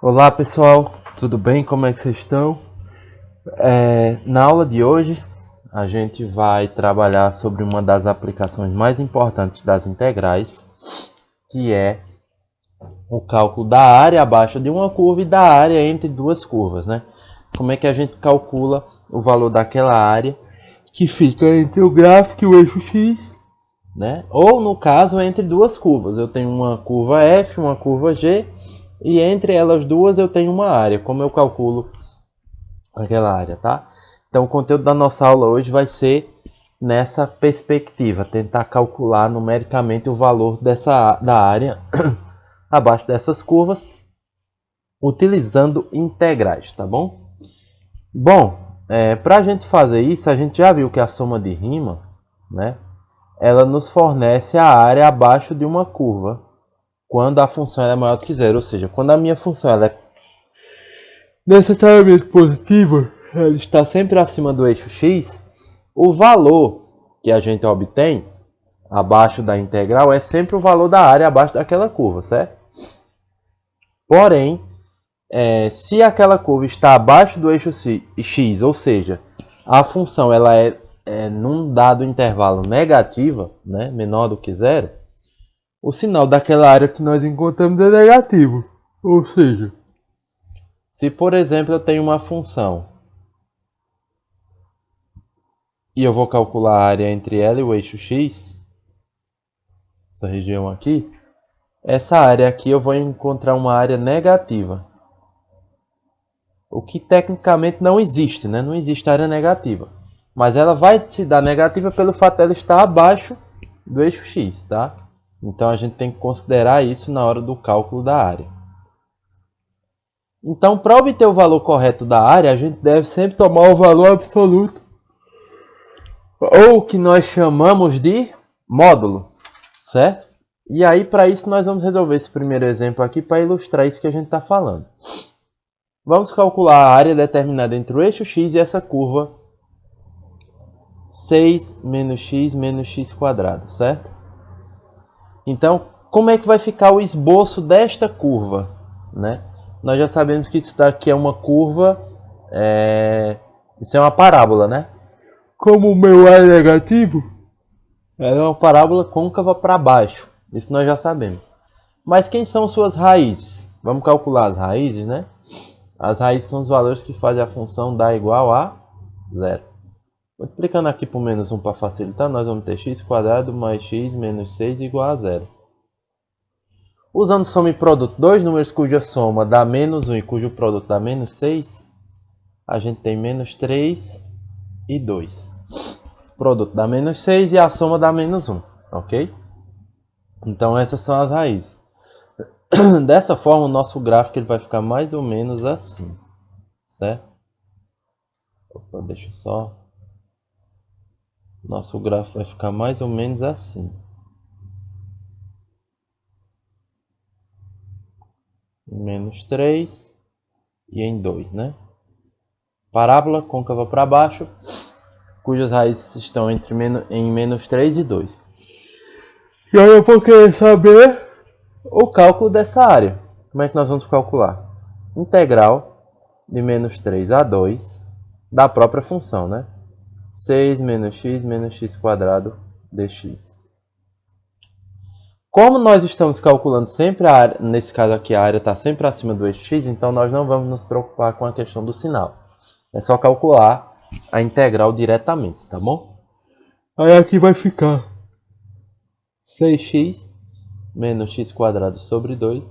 Olá pessoal, tudo bem? Como é que vocês estão? Na aula de hoje a gente vai trabalhar sobre uma das aplicações mais importantes das integrais, que é o cálculo da área abaixo de uma curva e da área entre duas curvas, né? Como é que a gente calcula o valor daquela área que fica entre o gráfico e o eixo x, né? Ou no caso entre duas curvas, eu tenho uma curva f, uma curva g, e entre elas duas eu tenho uma área. Como eu calculo aquela área, tá? Então o conteúdo da nossa aula hoje vai ser nessa perspectiva, tentar calcular numericamente o valor da área abaixo dessas curvas, utilizando integrais, tá bom? Bom, para a gente fazer isso, a gente já viu que a soma de Riemann, né, ela nos fornece a área abaixo de uma curva, quando a função é maior do que zero, ou seja, quando a minha função ela é necessariamente positiva, ela está sempre acima do eixo x, o valor que a gente obtém abaixo da integral é sempre o valor da área abaixo daquela curva, certo? Porém, se aquela curva está abaixo do eixo x, ou seja, a função ela é num dado intervalo negativa, né, menor do que zero, o sinal daquela área que nós encontramos é negativo. Ou seja, se por exemplo eu tenho uma função e eu vou calcular a área entre ela e o eixo x, essa região aqui, essa área aqui eu vou encontrar uma área negativa. O que tecnicamente não existe, né? Não existe área negativa. Mas ela vai se dar negativa pelo fato dela estar abaixo do eixo x, tá? Então a gente tem que considerar isso na hora do cálculo da área. Então, para obter o valor correto da área, a gente deve sempre tomar o valor absoluto, ou o que nós chamamos de módulo, certo? E aí, para isso, nós vamos resolver esse primeiro exemplo aqui para ilustrar isso que a gente está falando. Vamos calcular a área determinada entre o eixo x e essa curva 6 menos x quadrado, certo? Então, como é que vai ficar o esboço desta curva, né? Nós já sabemos que isso daqui é uma curva, isso é uma parábola, né? Como o meu é negativo, ela é uma parábola côncava para baixo. Isso nós já sabemos. Mas quem são suas raízes? Vamos calcular as raízes, né? As raízes são os valores que fazem a função dar igual a zero. Multiplicando aqui por menos 1 para facilitar, nós vamos ter x quadrado mais x menos 6 igual a zero. Usando soma e produto, dois números cuja soma dá menos 1 e cujo produto dá menos 6, a gente tem menos 3 e 2. O produto dá menos 6 e a soma dá menos 1, ok? Então essas são as raízes. Dessa forma, o nosso gráfico ele vai ficar mais ou menos assim, certo? Opa, deixa eu só... Nosso gráfico vai ficar mais ou menos assim. Em menos 3 e em 2, né? Parábola côncava para baixo, cujas raízes estão em menos 3 e 2. E aí eu vou querer saber o cálculo dessa área. Como é que nós vamos calcular? Integral de menos 3 a 2 da própria função, né? 6 menos x quadrado dx. Como nós estamos calculando sempre a área, nesse caso aqui a área está sempre acima do eixo x, então nós não vamos nos preocupar com a questão do sinal. É só calcular a integral diretamente, tá bom? Aí aqui vai ficar 6x menos x quadrado sobre 2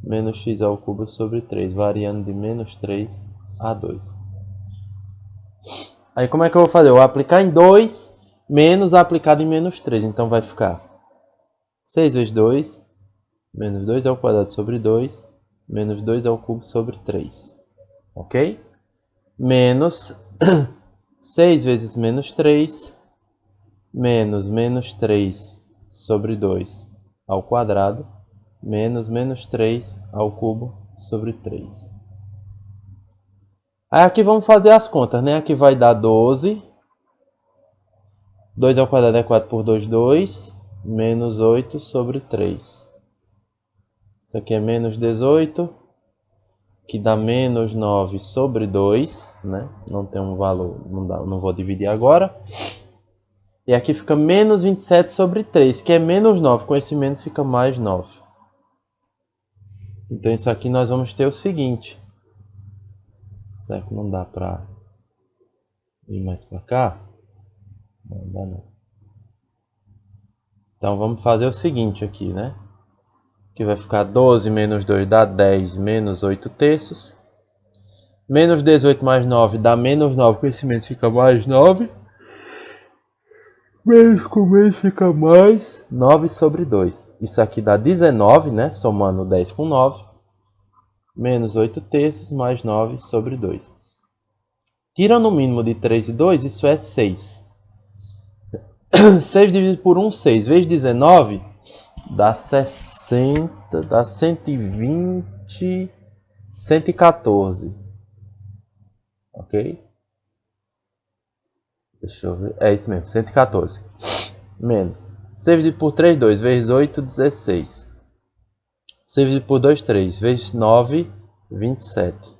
menos x ao cubo sobre 3, variando de menos 3 a 2. Aí como é que eu vou fazer? Eu vou aplicar em 2 menos aplicado em menos 3. Então vai ficar 6 vezes 2, menos 2 ao quadrado sobre 2, menos 2 ao cubo sobre 3. Ok? Menos 6 vezes menos 3, menos 3 sobre 2 ao quadrado, menos 3 ao cubo sobre 3. Aí aqui vamos fazer as contas, né? Aqui vai dar 12. 2 ao quadrado é 4 por 2, 2. Menos 8 sobre 3. Isso aqui é menos 18. que dá menos 9 sobre 2, né? Não tem um valor, não vou dividir agora. E aqui fica menos 27 sobre 3, que é menos 9. Com esse menos fica mais 9. Então isso aqui nós vamos ter o seguinte. Será que não dá para ir mais para cá? Não dá não. Então vamos fazer o seguinte aqui, né? Que vai ficar 12 menos 2 dá 10 menos 8 terços. Menos 18 mais 9 dá menos 9, com esse menos fica mais 9. Menos com menos fica mais 9 sobre 2. Isso aqui dá 19, né? Somando 10 com 9. Menos 8 terços mais 9 sobre 2. Tirando o mínimo de 3 e 2, isso é 6. 6 dividido por 1, 6. Vezes 19, dá 60, dá 120, 114. Ok? Deixa eu ver. É isso mesmo, 114. Menos. 6 dividido por 3, 2. Vezes 8, 16. 6 dividido por 2, 3. Vezes 9, 27.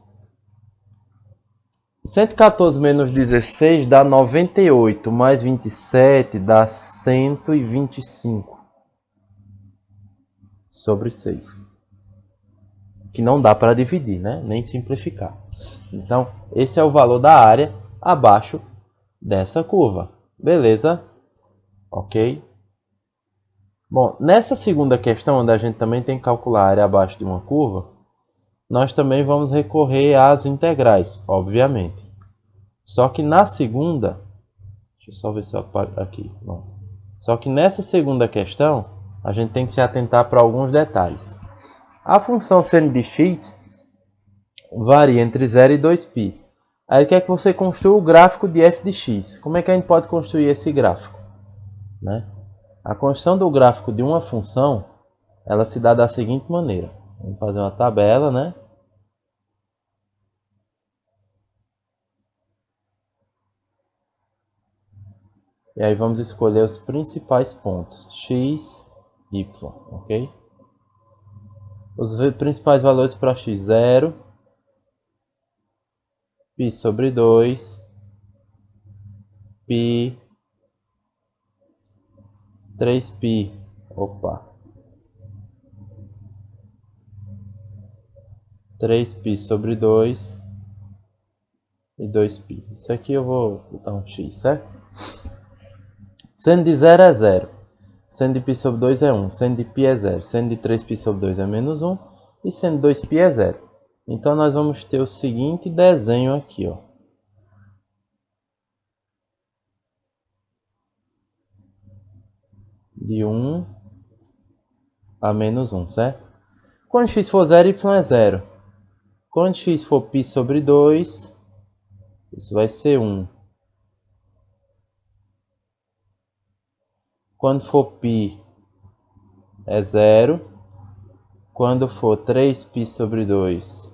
114 menos 16 dá 98. Mais 27 dá 125. Sobre 6. Que não dá para dividir, né? Nem simplificar. Então, esse é o valor da área abaixo dessa curva. Beleza? Ok? Bom, nessa segunda questão, onde a gente também tem que calcular a área abaixo de uma curva, nós também vamos recorrer às integrais, obviamente. Só que na segunda... Deixa eu só ver se eu apago aqui. Não. Só que nessa segunda questão, a gente tem que se atentar para alguns detalhes. A função seno de x varia entre 0 e 2π. Aí quer que você construa o gráfico de f de x. Como é que a gente pode construir esse gráfico? Né? A construção do gráfico de uma função, ela se dá da seguinte maneira. Vamos fazer uma tabela, né? E aí vamos escolher os principais pontos. X, y, ok? Os principais valores para x, 0, π sobre 2, π, 3π, opa, 3π sobre 2 e 2π. Isso aqui eu vou botar um x, certo? Seno de 0 é 0. Seno de π sobre 2 é 1. Seno de π é 0. Seno de 3π sobre 2 é menos 1. E seno de 2π é 0. Então, nós vamos ter o seguinte desenho aqui, ó. De 1 a menos 1, certo? Quando x for 0, y é 0. Quando x for π sobre 2, isso vai ser 1. Quando for π é 0. Quando for 3π sobre 2,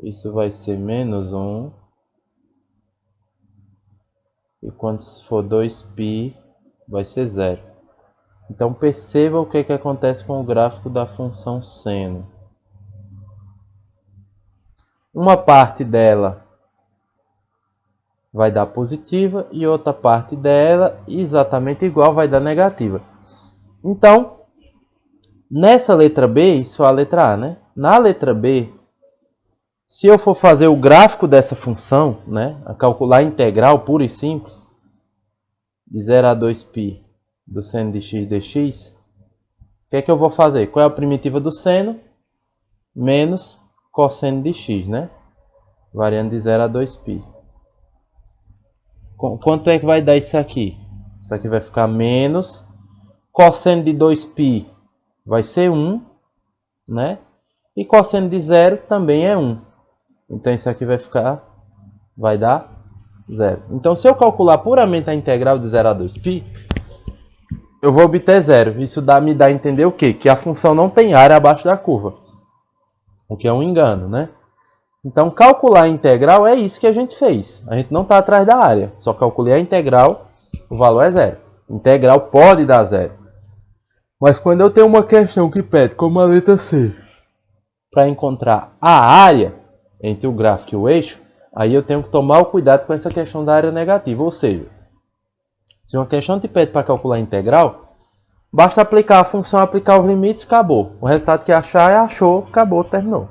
isso vai ser menos 1. E quando for 2π, vai ser 0. Então perceba o que acontece com o gráfico da função seno. Uma parte dela vai dar positiva e outra parte dela, exatamente igual, vai dar negativa. Então, nessa letra B, isso é a letra A, né? Na letra B, se eu for fazer o gráfico dessa função, né, a calcular a integral pura e simples, de 0 a 2π do seno de x dx, o que é que eu vou fazer? Qual é a primitiva do seno? Menos cosseno de x, né? Variando de 0 a 2π. Quanto é que vai dar isso aqui? Isso aqui vai ficar menos cosseno de 2π vai ser 1, né? E cosseno de 0 também é 1. Então isso aqui vai dar 0. Então se eu calcular puramente a integral de 0 a 2π, eu vou obter 0. Isso me dá a entender o quê? Que a função não tem área abaixo da curva. O que é um engano, né? Então calcular a integral é isso que a gente fez. A gente não está atrás da área. Só calculei a integral, o valor é 0. Integral pode dar 0. Mas quando eu tenho uma questão que pede, como a letra C, para encontrar a área entre o gráfico e o eixo, aí eu tenho que tomar o cuidado com essa questão da área negativa. Ou seja, se uma questão te pede para calcular a integral, basta aplicar a função, aplicar os limites, acabou. O resultado que achar, achou, acabou, terminou.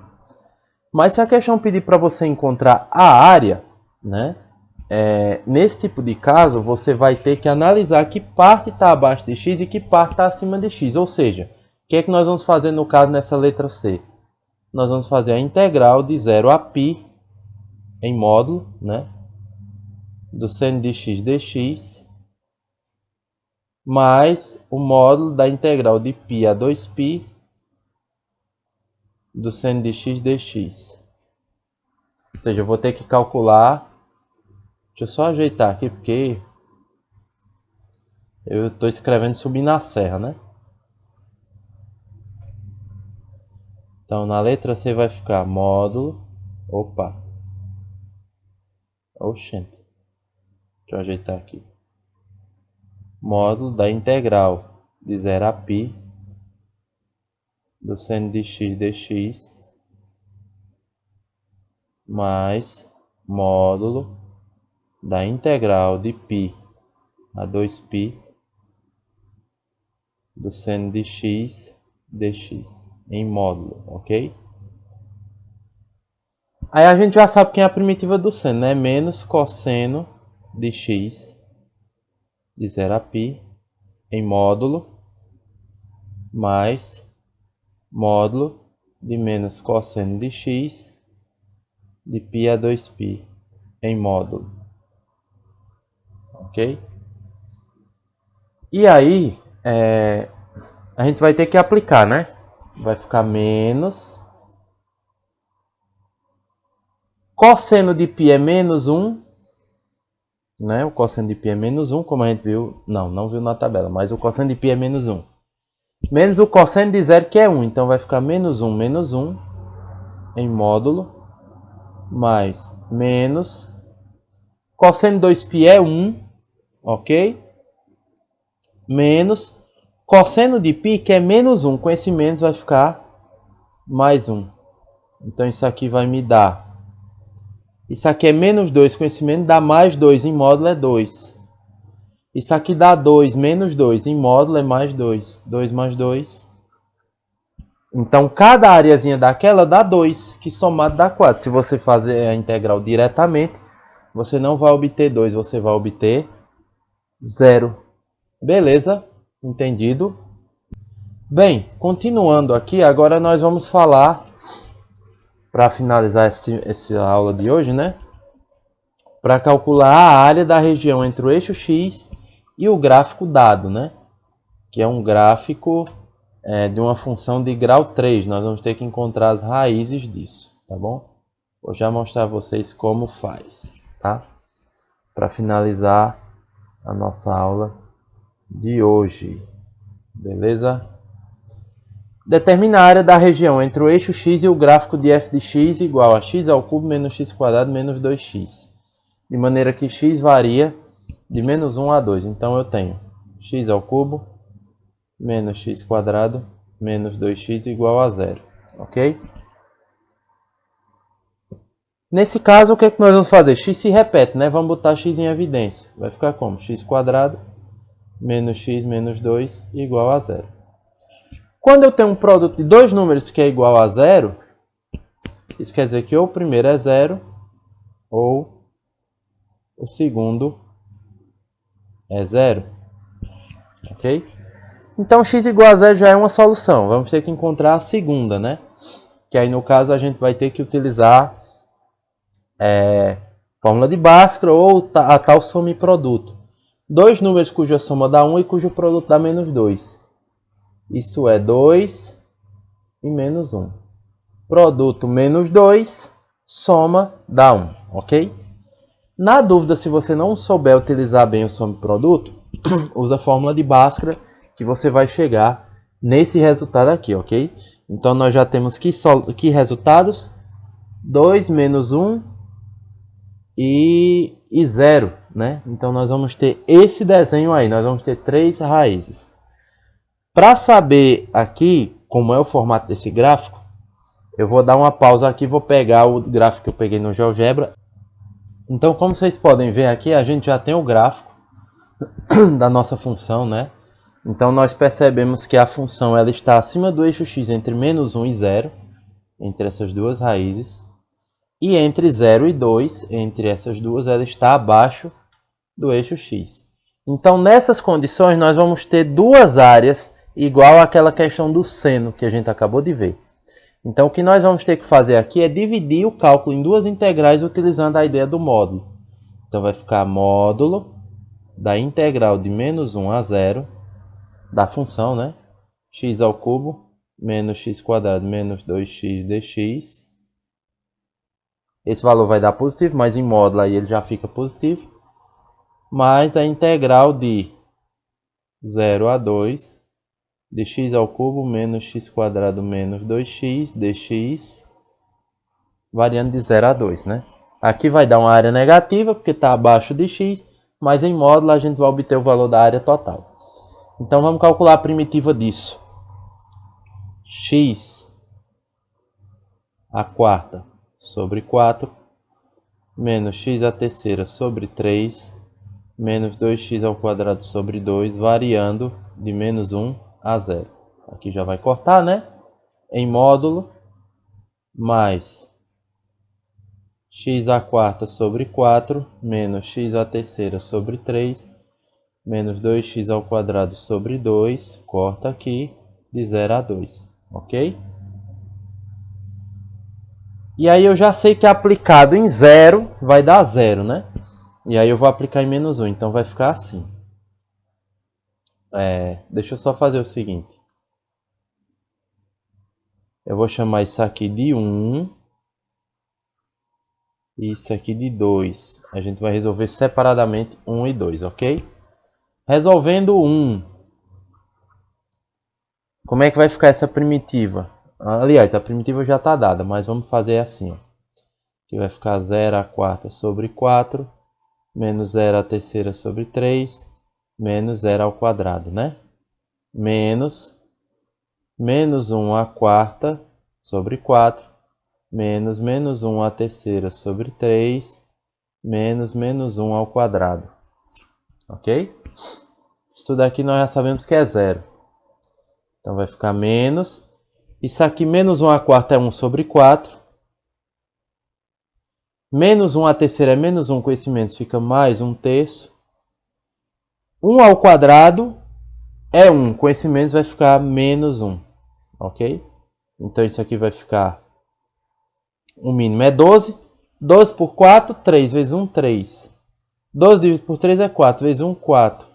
Mas se a questão pedir para você encontrar a área, né? Nesse tipo de caso, você vai ter que analisar que parte está abaixo de x e que parte está acima de x. Ou seja, o que é que nós vamos fazer no caso nessa letra C? Nós vamos fazer a integral de 0 a π em módulo, né? Do seno de x dx, mais o módulo da integral de π a 2π do seno de x dx. Ou seja, eu vou ter que calcular. Deixa eu só ajeitar aqui, porque eu estou escrevendo subir na serra, né? Então, na letra C vai ficar módulo. Opa! Oxente. Deixa eu ajeitar aqui. Módulo da integral de 0 a π do seno de x dx mais módulo da integral de π a 2π do seno de x dx em módulo, ok? Aí a gente já sabe quem é a primitiva do seno, né? Menos cosseno de x de 0 a π em módulo mais módulo de menos cosseno de x de π a 2π em módulo. Ok? E aí, a gente vai ter que aplicar, né? Vai ficar menos. Cosseno de π é menos 1. Né? O cosseno de π é menos 1, como a gente viu. Não viu na tabela, mas o cosseno de π é menos 1. Menos o cosseno de 0, que é 1. Então vai ficar menos 1 em módulo. Mais menos. Cosseno de 2π é 1. Ok? Menos. Cosseno de π, que é menos 1. Com esse menos vai ficar mais 1. Então isso aqui vai me dar. Isso aqui é menos 2. Com esse menos dá mais 2. Em módulo é 2. Isso aqui dá 2 menos 2. Em módulo é mais 2. 2 mais 2. Então, cada areazinha daquela dá 2, que somado dá 4. Se você fazer a integral diretamente, você não vai obter 2, você vai obter 0. Beleza? Entendido? Bem, continuando aqui, agora nós vamos falar, para finalizar essa aula de hoje, né? Para calcular a área da região entre o eixo X e o gráfico dado, né? Que é um gráfico de uma função de grau 3. Nós vamos ter que encontrar as raízes disso, tá bom? Vou já mostrar a vocês como faz, tá? Para finalizar a nossa aula de hoje, beleza? Determina a área da região entre o eixo X e o gráfico de f de x igual a x ao cubo menos x quadrado menos 2x. De maneira que x varia de menos 1 a 2. Então eu tenho x ao cubo menos x quadrado menos 2x igual a 0. Ok? Nesse caso, o que é que nós vamos fazer? X se repete, né? Vamos botar x em evidência. Vai ficar como? X quadrado menos x menos 2 igual a 0. Quando eu tenho um produto de dois números que é igual a 0, isso quer dizer que ou o primeiro é 0 ou o segundo é 0. Ok? Então, x igual a 0 já é uma solução. Vamos ter que encontrar a segunda, né? Que aí, no caso, a gente vai ter que utilizar fórmula de Bhaskara ou a tal soma e produto. Dois números cuja soma dá 1 e cujo produto dá menos 2. Isso é 2 e menos 1. Produto menos 2, soma dá 1, ok? Na dúvida, se você não souber utilizar bem o soma e produto, usa a fórmula de Bhaskara que você vai chegar nesse resultado aqui, ok? Então, nós já temos que resultados? 2 menos 1 e 0, né? Então, nós vamos ter esse desenho aí, nós vamos ter 3 raízes. Para saber aqui como é o formato desse gráfico, Eu vou dar uma pausa aqui, vou pegar o gráfico que eu peguei no GeoGebra. Então, como vocês podem ver aqui, a gente já tem o gráfico da nossa função, né? Então, nós percebemos que a função ela está acima do eixo x entre menos 1 e 0, entre essas duas raízes. E entre 0 e 2, entre essas duas, ela está abaixo do eixo x. Então, nessas condições, nós vamos ter duas áreas igual àquela questão do seno que a gente acabou de ver. Então, o que nós vamos ter que fazer aqui é dividir o cálculo em duas integrais utilizando a ideia do módulo. Então, vai ficar módulo da integral de menos 1 a 0 da função, né? X ao cubo menos x quadrado menos 2x dx. Esse valor vai dar positivo, mas em módulo aí ele já fica positivo. Mais a integral de 0 a 2 de x ao cubo menos x quadrado menos 2x dx, variando de 0 a 2, né? Aqui vai dar uma área negativa, porque está abaixo de x, mas em módulo a gente vai obter o valor da área total. Então vamos calcular a primitiva disso. X a quarta sobre 4, menos x a terceira sobre 3, menos 2x ao quadrado sobre 2, variando de menos 1 a 0. Aqui já vai cortar, né? Em módulo, mais x a quarta sobre 4, menos x a terceira sobre 3, menos 2x ao quadrado sobre 2, corta aqui, de 0 a 2, ok? E aí eu já sei que aplicado em 0 vai dar 0, né? E aí eu vou aplicar em menos 1, então vai ficar assim. Deixa eu só fazer o seguinte. Eu vou chamar isso aqui de 1 e isso aqui de 2. A gente vai resolver separadamente 1 e 2, ok? Resolvendo 1. Como é que vai ficar essa primitiva? Aliás, a primitiva já está dada, mas vamos fazer assim. Ó. Aqui vai ficar 0 a quarta sobre 4, menos 0 a terceira sobre 3, menos 0 ao quadrado, né? Menos 1 a quarta sobre 4, menos 1 a terceira sobre 3, menos 1 ao quadrado. Ok? Isso tudo aqui nós já sabemos que é 0. Então vai ficar menos. Isso aqui, menos 1 a quarta é 1 sobre 4. Menos 1 a terceira é menos 1, com esse menos fica mais 1 terço. 1 ao quadrado é 1, com esse menos vai ficar menos 1. Ok? Então isso aqui vai ficar, o mínimo é 12. 12 por 4, 3 vezes 1, 3. 12 dividido por 3 é 4, vezes 1, 4.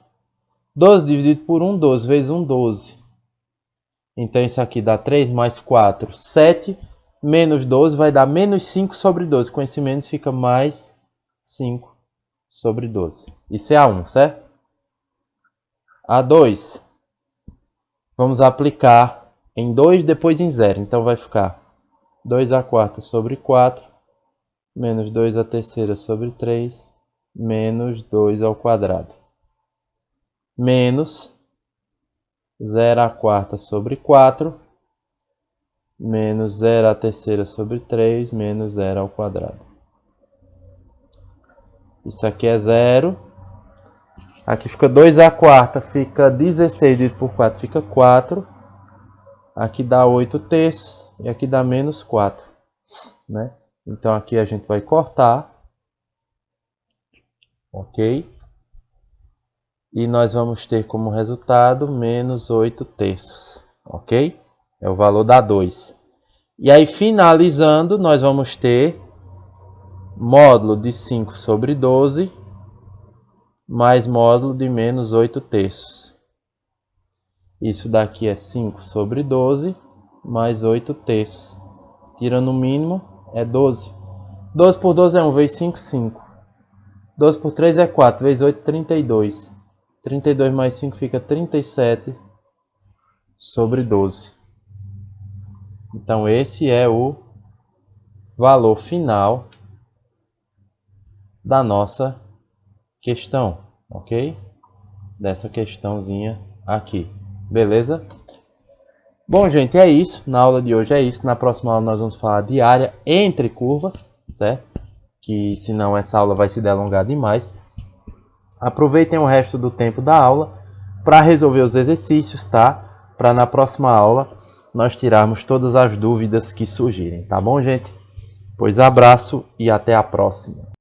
12 dividido por 1, 12, vezes 1, 12. Então isso aqui dá 3 mais 4, 7. Menos 12 vai dar menos 5 sobre 12. Com esse menos fica mais 5 sobre 12. Isso é A1, certo? A2. Vamos aplicar em 2, depois em 0. Então vai ficar 2 a quarta sobre 4, menos 2 a terceira sobre 3, menos 2 ao quadrado. Menos 0 a quarta sobre 4, menos 0 a terceira sobre 3, menos 0 ao quadrado. Isso aqui é 0. Aqui fica 2 a quarta, fica 16 dividido por 4, fica 4. Aqui dá 8 terços e aqui dá menos 4. Né? Então aqui a gente vai cortar. Ok? E nós vamos ter como resultado menos 8 terços. Ok? É o valor da 2. E aí, finalizando, nós vamos ter módulo de 5 sobre 12 mais módulo de menos 8 terços. Isso daqui é 5 sobre 12 mais 8 terços. Tirando o mínimo, é 12. 12 por 12 é 1, vezes 5, 5. 12 por 3 é 4, vezes 8, 32. 32 mais 5 fica 37 sobre 12. Então, esse é o valor final da nossa questão, ok? Dessa questãozinha aqui, beleza? Bom, gente, é isso. Na aula de hoje é isso. Na próxima aula nós vamos falar de área entre curvas, certo? Que senão essa aula vai se delongar demais. Aproveitem o resto do tempo da aula para resolver os exercícios, tá? Para na próxima aula nós tirarmos todas as dúvidas que surgirem, tá bom, gente? Pois abraço e até a próxima.